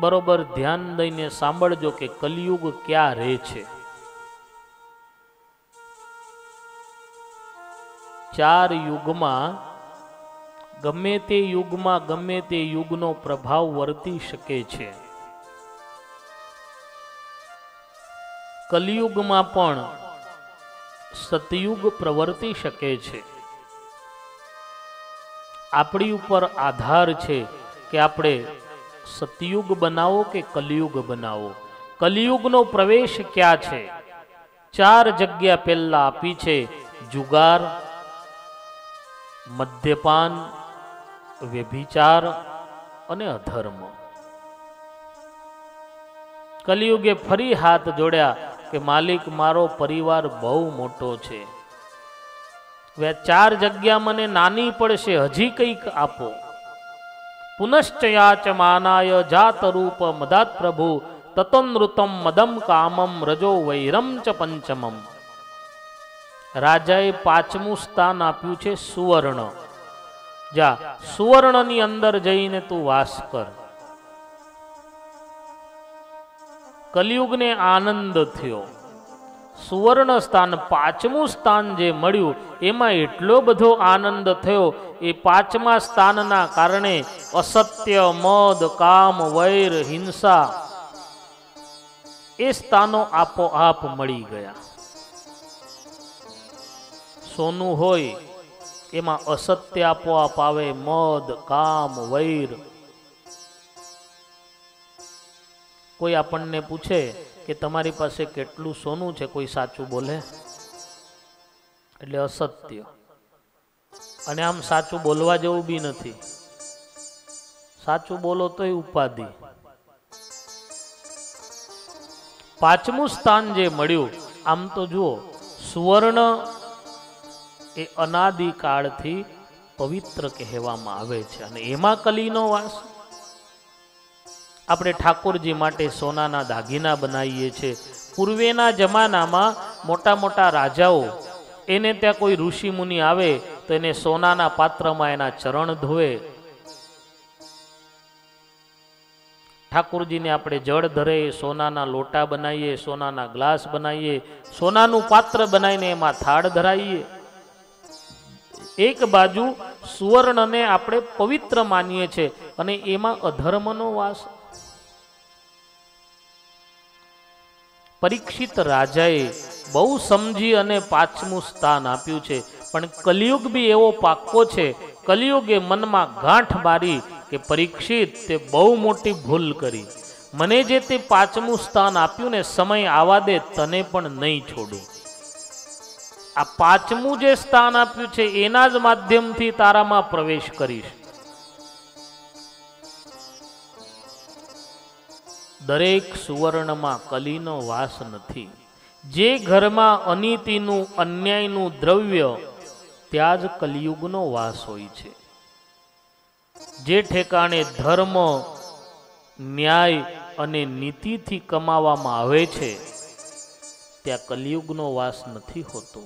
બરોબર ધ્યાન દઈને સાંભળજો કે કલિયુગ ક્યાં રહે છે। 4 યુગમાં ગમે તે યુગનો પ્રભાવ વર્તી શકે છે। કલિયુગમાં પણ સતયુગ પ્રવર્તી શકે છે। આપણી ઉપર આધાર છે કે આપણે સતયુગ બનાવો કે કલિયુગ બનાવો। કલિયુગનો પ્રવેશ ક્યાં છે? 4 જગ્યા પહેલા આપી છે, જુગાર, મદ્યપાન, વ્યભિચાર અને અધર્મ। કલિયુગે ફરી હાથ જોડ્યા કે માલિક મારો પરિવાર બહુ મોટો છે, હવે 4 જગ્યા મને નાની પડશે, હજી કંઈક આપો। પુનશ્ચયાચ માનાય જાત રૂપ મદાત પ્રભુ તતનૃતમ મદમ કામમ રજો વૈરમ ચ પંચમમ। રાજાએ 5મું સ્થાન આપ્યું છે સુવર્ણ। જા સુવર્ણની અંદર જઈને તું વાસ કર। કલિયુગને આનંદ થયો। સુવર્ણ સ્થાન 5મું સ્થાન જે મળ્યું એમાં એટલો બધો આનંદ થયો, એ 5મા સ્થાનના કારણે અસત્ય, મદ, કામ, વૈર, હિંસા એ સ્થાનો આપોઆપ મળી ગયા। સોનું હોય એમાં અસત્ય આપોઆપ આવે, મદ, કામ, વૈર। કોઈ આપણને પૂછે કે તમારી પાસે કેટલું સોનું છે, કોઈ સાચું બોલે? એટલે અસત્ય। અને આમ સાચું બોલવા જેવું બી નથી, સાચું બોલો તોય ઉપાધિ। 5મું સ્થાન જે મળ્યું, આમ તો જુઓ, સુવર્ણ એ અનાદિકાળથી પવિત્ર કહેવામાં આવે છે, અને એમાં કલીનો વાસ। આપણે ઠાકોરજી માટે સોનાના દાગીના બનાવીએ છીએ। પૂર્વેના જમાનામાં મોટા મોટા રાજાઓ, એને ત્યાં કોઈ ઋષિ મુનિ આવે તો એને સોનાના પાત્રમાં એના ચરણ ધોવે। ઠાકોરજીને આપણે જળ ધરે, સોનાના લોટા બનાવીએ, સોનાના ગ્લાસ બનાવીએ, સોનાનું પાત્ર બનાવીને એમાં થાળ ધરાવીએ। એક બાજુ સુવર્ણને આપણે પવિત્ર માનીએ છીએ, અને એમાં અધર્મનો વાસ। પરીક્ષિત રાજાએ બહુ સમજી અને 5મું સ્થાન આપ્યું છે, પણ કલિયુગ બી એવો પાક્કો છે, કલિયુગે મનમાં ગાંઠ મારી કે પરીક્ષિત તે બહુ મોટી ભૂલ કરી, મને જે તે 5મું સ્થાન આપ્યું ને, સમય આવા દે તને પણ નહીં છોડું। આ 5મું જે સ્થાન આપ્યું છે એના જ માધ્યમથી તારામાં પ્રવેશ કરીશ। દરેક સુવર્ણમાં કલીનો વાસ નથી। જે ઘરમાં અનીતિનું, અન્યાયનું દ્રવ્ય, ત્યાં જ કલિયુગનો વાસ હોય છે। જે ઠેકાણે ધર્મ, ન્યાય અને નીતિથી કમાવામાં આવે છે, ત્યાં કલિયુગનો વાસ નથી હોતો।